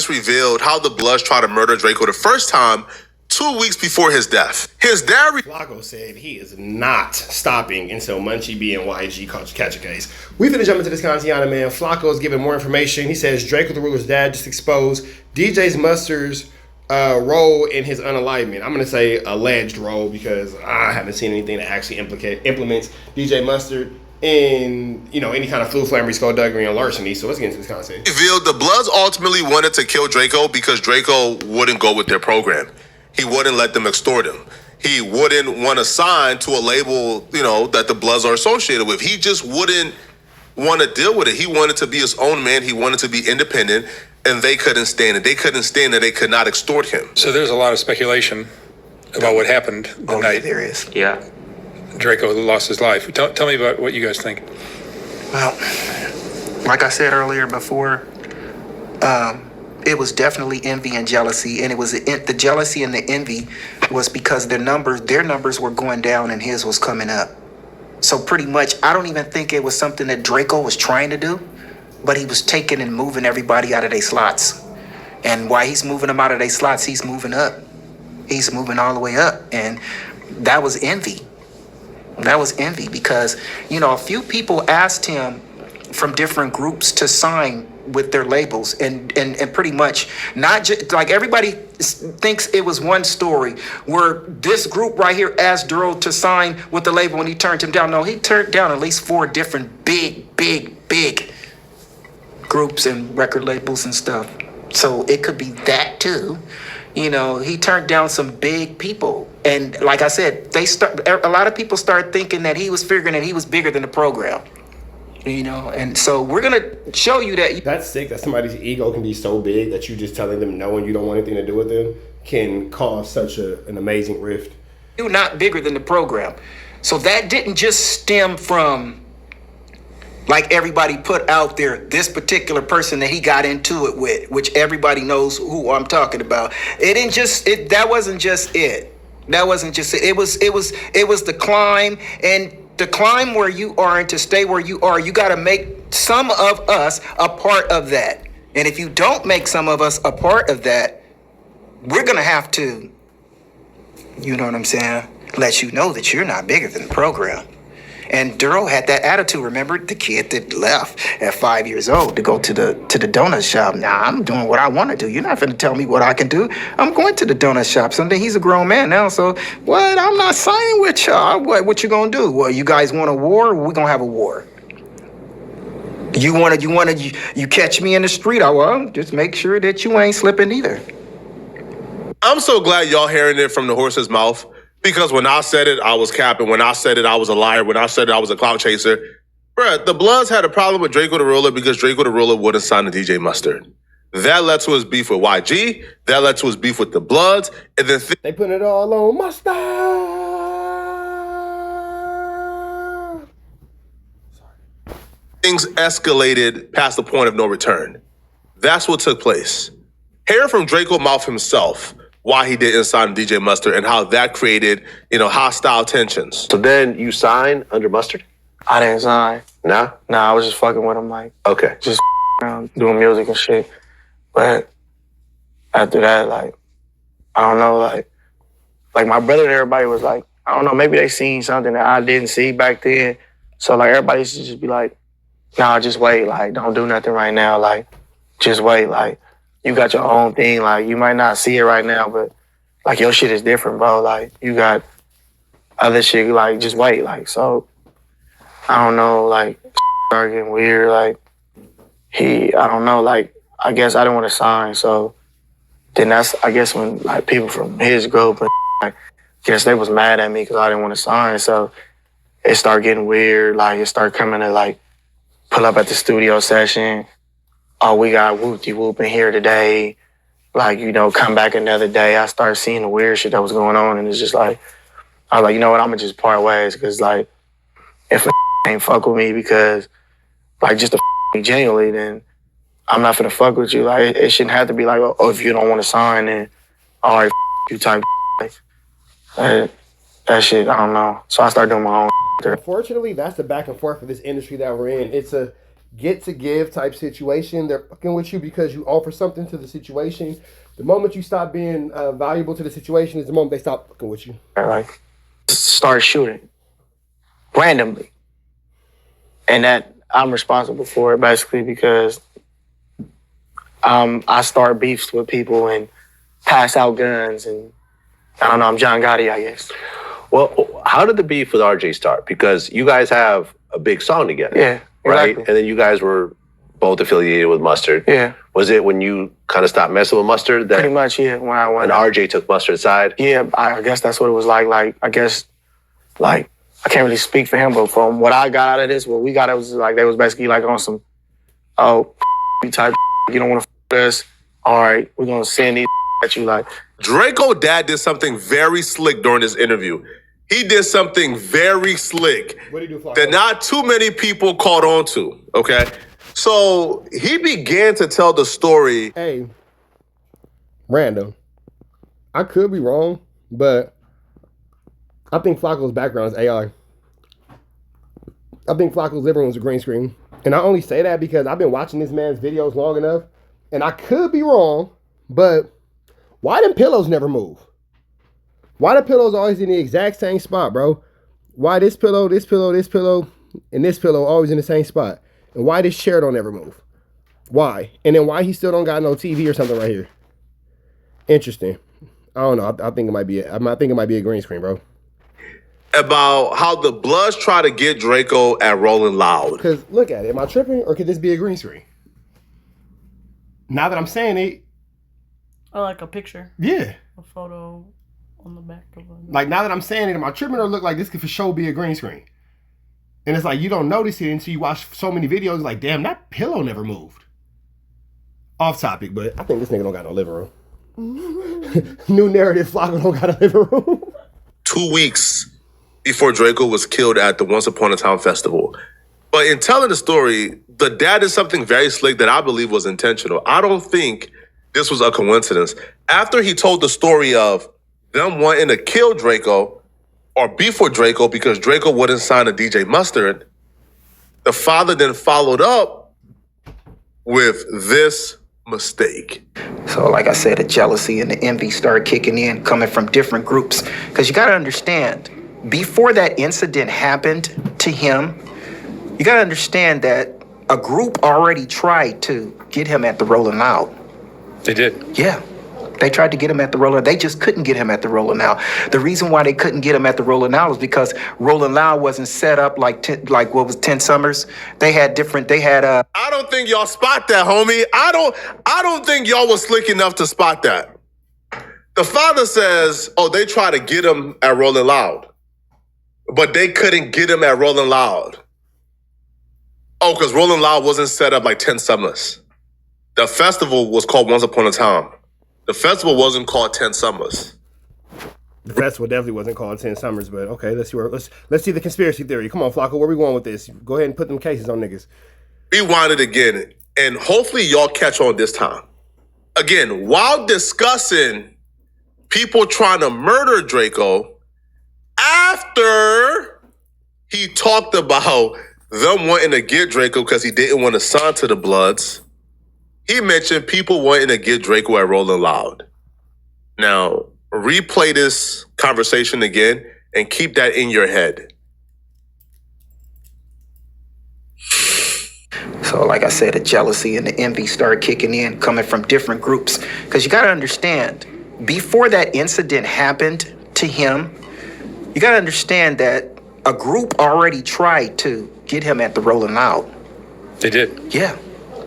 revealed how the Bloods tried to murder Drakeo the first time 2 weeks before his death. His dad... Flakko said he is not stopping until Munchie B and YG catch a case. We finna jump into this Contiana, man. Flakko is giving more information. He says Drakeo the Ruler's dad just exposed DJ Mustard's role in his unalignment. I'm gonna say alleged role because I haven't seen anything that actually implements DJ Mustard in, you know, any kind of flu, flammery, skullduggery, and larceny. So let's get into this concept. Revealed the Bloods ultimately wanted to kill Drakeo because Drakeo wouldn't go with their program. He wouldn't let them extort him. He wouldn't want to sign to a label, you know, that the Bloods are associated with. He just wouldn't want to deal with it. He wanted to be his own man. He wanted to be independent, and they couldn't stand it. They couldn't stand that they could not extort him. So there's a lot of speculation about what happened the night. There is. Yeah. Drakeo lost his life. Tell me about what you guys think. Well, like I said earlier before, it was definitely envy and jealousy, and it was the jealousy and the envy was because their numbers were going down and his was coming up. So pretty much, I don't even think it was something that Drakeo was trying to do, but he was taking and moving everybody out of their slots. And while he's moving them out of their slots, he's moving up. He's moving all the way up, and that was envy. That was envy because, you know, a few people asked him from different groups to sign with their labels and pretty much not just like everybody thinks it was one story where this group right here asked Duro to sign with the label and he turned him down. No, he turned down at least 4 different big groups and record labels and stuff. So it could be that too. You know, he turned down some big people. And like I said, a lot of people started thinking that he was figuring that he was bigger than the program. You know, and so we're going to show you that. That's sick that somebody's ego can be so big that you just telling them no and you don't want anything to do with them can cause such an amazing rift. You're not bigger than the program. So that didn't just stem from, like everybody put out there, this particular person that he got into it with, which everybody knows who I'm talking about. That wasn't just it. That wasn't just it. It was the climb, and to climb where you are and to stay where you are, you got to make some of us a part of that. And if you don't make some of us a part of that, we're going to have to, you know what I'm saying, let you know that you're not bigger than the program. And Duro had that attitude. Remember the kid that left at 5 years old to go to the donut shop. Now I'm doing what I want to do. You're not going to tell me what I can do. I'm going to the donut shop someday. He's a grown man now. So what? I'm not signing with y'all. What you gonna do? Well, you guys want a war? We're gonna have a war. You catch me in the street? Well, just make sure that you ain't slipping either. I'm so glad y'all hearing it from the horse's mouth. Because when I said it, I was capping. When I said it, I was a liar. When I said it, I was a clout chaser. Bruh, the Bloods had a problem with Drakeo the Ruler because Drakeo the Ruler wouldn't sign to DJ Mustard. That led to his beef with YG. That led to his beef with the Bloods. And then they put it all on Mustard. Things escalated past the point of no return. That's what took place. Hear from Drakeo mouth himself why he didn't sign DJ Mustard and how that created, you know, hostile tensions. So then you sign under Mustard? I didn't sign. No? Nah, I was just fucking with him, like, okay, just around doing music and shit. But after that, like, I don't know, like my brother and everybody was like, I don't know, maybe they seen something that I didn't see back then. So like everybody used to just be like, nah, just wait, like, don't do nothing right now, like, just wait, like, you got your own thing, like, you might not see it right now, but, like, your shit is different, bro. Like, you got other shit, like, just wait, like, so, I don't know, like, started getting weird, like, I don't know, like, I guess I didn't want to sign, so then that's, I guess, when, like, people from his group, and, like, I guess they was mad at me because I didn't want to sign, so it started getting weird, like, it started coming to, like, pull up at the studio session. Oh, we got whoop-de-whoop in here today. Like, you know, come back another day. I started seeing the weird shit that was going on, and it's just like, I was like, you know what, I'm gonna just part ways, because, like, if a ain't fuck with me because, like, just to me genuinely, then I'm not finna fuck with you. Like, it shouldn't have to be like, oh, if you don't want to sign, then all right, you type. Like, that shit, I don't know. So I started doing my own. Unfortunately, that's the back and forth of this industry that we're in. It's a get to give type situation. They're fucking with you because you offer something to the situation. The moment you stop being valuable to the situation is the moment they stop fucking with you. Like, start shooting randomly. And that I'm responsible for it basically because I start beefs with people and pass out guns and I don't know, I'm John Gotti, I guess. Well, how did the beef with RJ start? Because you guys have a big song together. Yeah, right? exactly. And then you guys were both affiliated with Mustard. Yeah. Was it when you kind of stopped messing with Mustard that Pretty much, yeah. When I went, and RJ took Mustard's side? yeah, I guess that's what it was like. Like, I guess, like, I can't really speak for him, but from what I got out of this, what we got, it was like, they was basically like on some, oh, type, you don't want to us. All right, we're going to send these at you like. Draco dad did something very slick during this interview. He did something very slick What did he do, Flakko? that not too many people caught on to, okay? So he began to tell the story. Hey, random. I could be wrong, but I think Flacco's background is AI. I think Flacco's living room was a green screen. And I only say that because I've been watching this man's videos long enough, and I could be wrong, but why them pillows never move? Why the pillows always in the exact same spot, bro? Why this pillow, this pillow, this pillow, and this pillow always in the same spot? And why this chair don't ever move? Why? And then why he still don't got no TV or something right here? Interesting. I don't know. I think it might be. I think it might be a green screen, bro. About how the Bloods try to get Draco at Rolling Loud. Because look at it. Am I tripping, or could this be a green screen? Now that I'm saying it, Or like a picture, yeah. a photo on the back of it. Like now that I'm saying it, am I tripping or look like this could for sure be a green screen? And it's like you don't notice it until you watch so many videos. Like, damn, that pillow never moved. Off topic, but I think this nigga don't got no living room. New narrative, Flakko don't got a living room. 2 weeks before Draco was killed at the Once Upon a Time festival. But in telling the story, the dad did something very slick that I believe was intentional. I don't think this was a coincidence. After he told the story of them wanting to kill Draco or beef with Draco because Draco wouldn't sign a DJ Mustard, the father then followed up with this mistake. So like I said, the jealousy and the envy started kicking in, coming from different groups. Because you got to understand, before that incident happened to him, you got to understand that a group already tried to get him at the Rolling Loud. They did. Yeah. They tried to get him at the Rolling. They just couldn't get him at the Rolling Loud. The reason why they couldn't get him at the Rolling Loud was because Rolling Loud wasn't set up like what was 10 Summers. They had I don't think y'all spot that, homie. I don't think y'all was slick enough to spot that. The father says, oh, they try to get him at Rolling Loud, but they couldn't get him at Rolling Loud. Oh, because Rolling Loud wasn't set up like 10 Summers. The festival was called Once Upon a Time. The festival wasn't called 10 Summers. The festival definitely wasn't called 10 Summers, but okay, let's see the conspiracy theory. Come on, Flakko, where we going with this? Go ahead and put them cases on niggas. Rewind it again, and hopefully y'all catch on this time. Again, while discussing people trying to murder Draco, after he talked about them wanting to get Draco because he didn't want to sign to the Bloods, he mentioned people wanting to get Draco at Rolling Loud. Now, replay this conversation again and keep that in your head. So like I said, the jealousy and the envy started kicking in, coming from different groups. Because you got to understand, before that incident happened to him, you got to understand that a group already tried to get him at the Rolling Loud. They did. Yeah.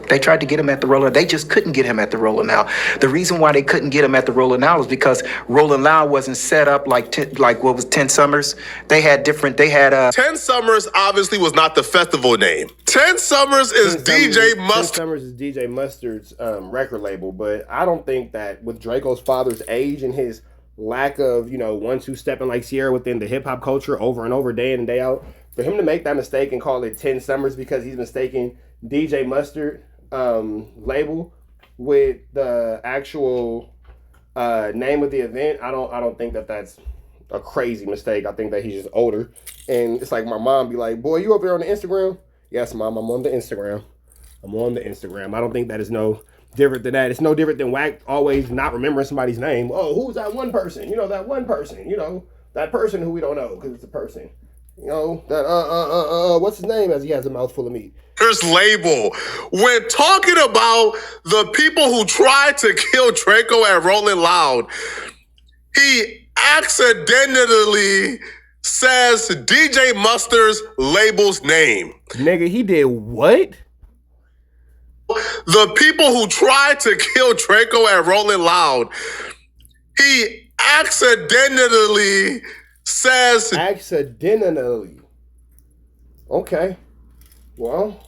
They tried to get him at the Rolling. They just couldn't get him at the Rolling Loud. The reason why they couldn't get him at the Rolling Loud was because Rolling Loud wasn't set up like what was 10 Summers. They had 10 Summers obviously was not the festival name. 10 Summers is DJ Mustard. 10 Summers is DJ Mustard's record label, but I don't think that with Draco's father's age and his lack of, 1-2 stepping like Sierra within the hip hop culture over and over, day in and day out, for him to make that mistake and call it 10 Summers because he's mistaken DJ Mustard label with the actual name of the event, I don't think that that's a crazy mistake. I think that he's just older, and it's like my mom be like, "Boy, you up there on the Instagram?" Yes, mom, I'm on the Instagram. I'm on the Instagram. I don't think that is no different than that. It's no different than Wack always not remembering somebody's name. Oh, who's that one person? That one person. That person who we don't know because it's a person. That what's his name? As he has a mouthful of meat. Here's label. When talking about the people who tried to kill Draco at Rolling Loud, he accidentally says DJ Mustard's label's name. Nigga, he did what? The people who tried to kill Draco at Rolling Loud, he accidentally says... Accidentally. Okay. Well,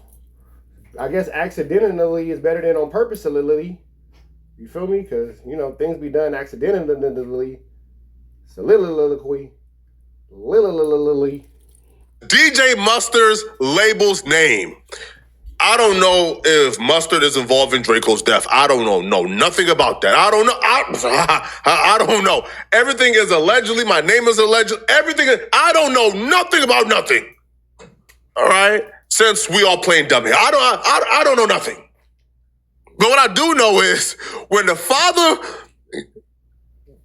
I guess accidentally is better than on purposely. You feel me? Because, things be done accidentally. Soliloquy. DJ Mustard's label's name. I don't know if Mustard is involved in Draco's death. I don't know nothing about that. I don't know. I don't know. Everything is allegedly. My name is alleged. Everything. I don't know nothing about nothing. All right. Since we all playing dumb here, I don't know nothing. But what I do know is when the father,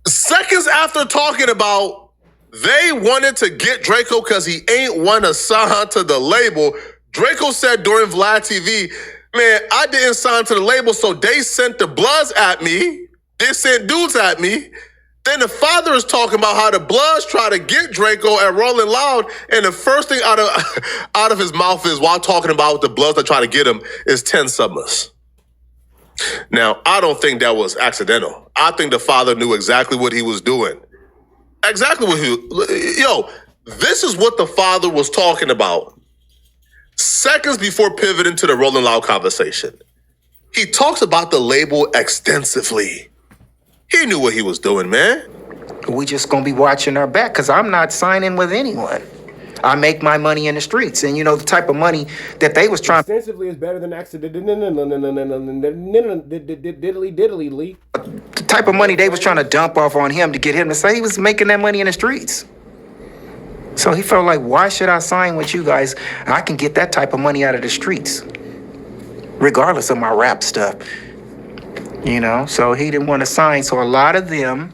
seconds after talking about they wanted to get Draco because he ain't want to sign to the label, Draco said during Vlad TV, man, I didn't sign to the label, so they sent the Bloods at me. They sent dudes at me. Then the father is talking about how the Bloods try to get Draco at Rolling Loud, and the first thing out of his mouth is, while talking about the Bloods that try to get him, is 10 summers. Now, I don't think that was accidental. I think the father knew exactly what he was doing. Exactly what this is what the father was talking about seconds before pivoting to the Rolling Loud conversation. He talks about the label extensively. He knew what he was doing, man. We just gonna be watching our back because I'm not signing with anyone. I make my money in the streets, and the type of money that they was trying. Extensively is better than accidentally. The type of money they was trying to dump off on him to get him to say he was making that money in the streets. So he felt like, why should I sign with you guys? I can get that type of money out of the streets, regardless of my rap stuff. So he didn't want to sign. So a lot of them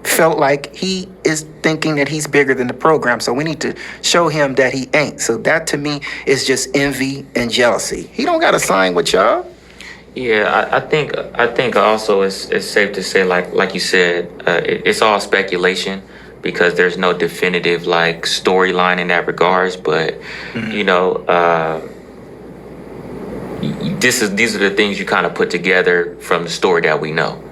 felt like he is thinking that he's bigger than the program. So we need to show him that he ain't. So that to me is just envy and jealousy. He don't got to sign with y'all. Yeah, I think also it's safe to say, like you said, it's all speculation because there's no definitive storyline in that regards. But these are the things you kind of put together from the story that we know.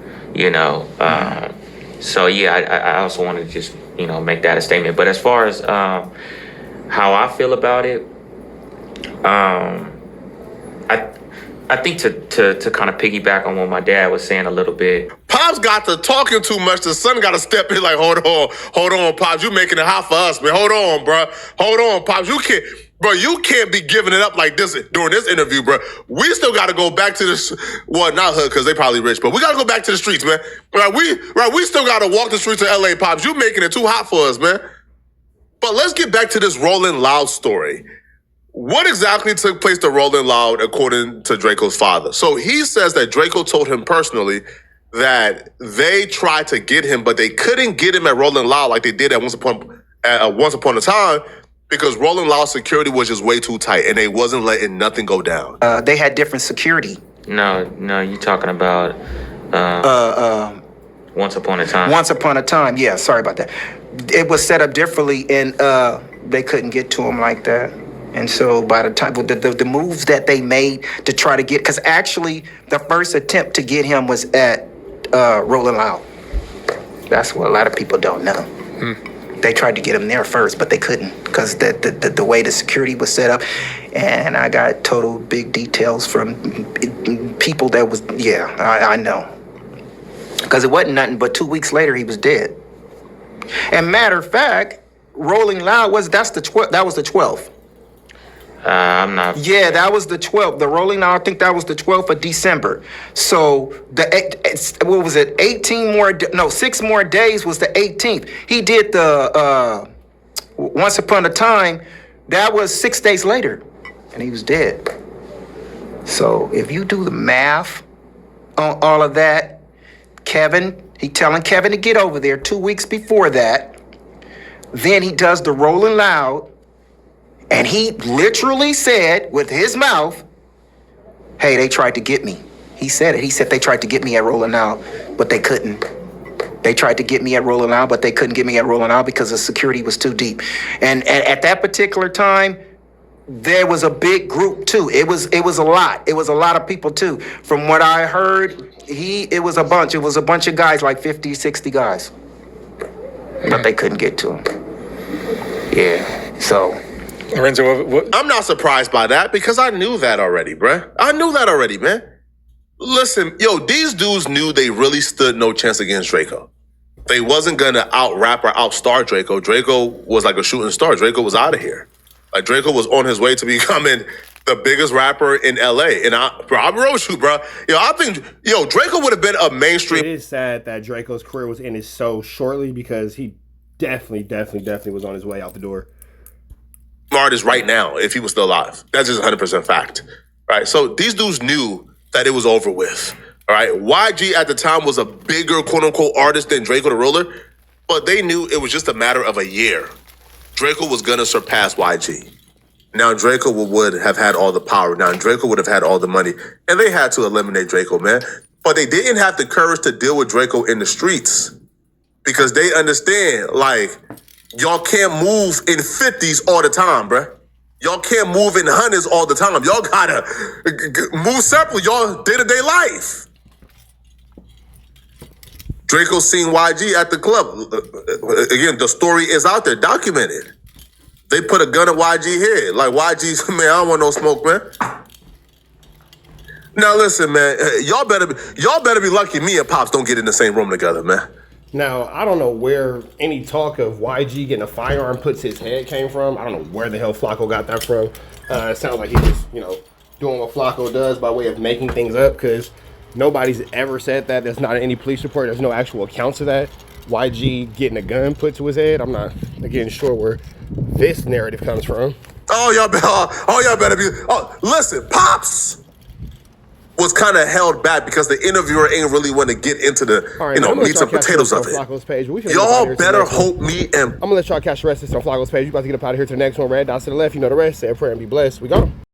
So yeah, I also wanted to just make that a statement. But as far as how I feel about it, I think to kind of piggyback on what my dad was saying a little bit. Pops got to talking too much. The son got to step in like, hold on, Pops. You making it hot for us, man. Hold on, bro. Hold on, Pops. You can't be giving it up like this during this interview, bro. We still got to go back to this. Well, not hood because they probably rich, but we got to go back to the streets, man. We still got to walk the streets of LA, Pops. You making it too hot for us, man. But let's get back to this Rolling Loud story. What exactly took place to Rolling Loud according to Draco's father? So he says that Draco told him personally that they tried to get him, but they couldn't get him at Rolling Loud like they did at Once Upon a Time because Rolling Loud security was just way too tight and they wasn't letting nothing go down. They had different security. No, you talking about Once Upon a Time. Once Upon a Time, yeah, sorry about that. It was set up differently and they couldn't get to him like that. And so by the time, the moves that they made to try to get, because actually the first attempt to get him was at Rolling Loud. That's what a lot of people don't know. They tried to get him there first, but they couldn't because the way the security was set up. And I got total big details from people that was, I know. Because it wasn't nothing but 2 weeks later, he was dead. And matter of fact, Rolling Loud was the 12th. I'm not. Yeah, that was the 12th. The Rolling Loud, I think that was the 12th of December. So what was it? 6 more days was the 18th. He did the Once Upon a Time. That was 6 days later, and he was dead. So if you do the math on all of that, he telling Kevin to get over there 2 weeks before that. Then he does the Rolling Loud, and he literally said with his mouth, hey, they tried to get me. He said it. He said they tried to get me at Rolling Loud, but they couldn't. They tried to get me at Rolling Loud, but they couldn't get me at Rolling Loud because the security was too deep. And at that particular time, there was a big group too. It was a lot. It was a lot of people too. From what I heard, it was a bunch. It was a bunch of guys, like 50, 60 guys. But they couldn't get to him. Yeah. So Lorenzo, what? I'm not surprised by that because I knew that already, bruh. I knew that already, man. Listen, these dudes knew they really stood no chance against Draco. They wasn't gonna out-rap or out-star Draco. Draco was like a shooting star. Draco was out of here. Like, Draco was on his way to becoming the biggest rapper in LA. And I wrote you, bro. I think, Draco would have been a mainstream. It is sad that Draco's career was ended so shortly because he definitely was on his way out the door. Artist right now if he was still alive. That's just 100% fact. Right? So these dudes knew that it was over with. All right? YG at the time was a bigger quote-unquote artist than Drakeo the Ruler, but they knew it was just a matter of a year. Draco was gonna surpass YG. Now Draco would have had all the power. Now Draco would have had all the money. And they had to eliminate Draco, man. But they didn't have the courage to deal with Draco in the streets. Because they understand, like, y'all can't move in 50s all the time, bruh. Y'all can't move in hundreds all the time. Y'all gotta move separately, y'all day-to-day life. Draco seen YG at the club. Again, the story is out there, documented. They put a gun at YG head. Like, YG's, man, I don't want no smoke, man. Now listen, man, y'all better be lucky me and Pops don't get in the same room together, man. Now, I don't know where any talk of YG getting a firearm puts his head came from. I don't know where the hell Flakko got that from. It sounds like he's just, doing what Flakko does by way of making things up, because nobody's ever said that. There's not any police report. There's no actual accounts of that. YG getting a gun put to his head. I'm not, again, sure where this narrative comes from. Y'all better be. Oh, listen, Pops was kind of held back because the interviewer ain't really want to get into the, meats and potatoes of it. Y'all better hope me and... I'm going to let y'all catch the rest of this on Flakko's page. We about to get up out of here to the next one. Red dots to the left. You know the rest. Say a prayer and be blessed. We got 'em.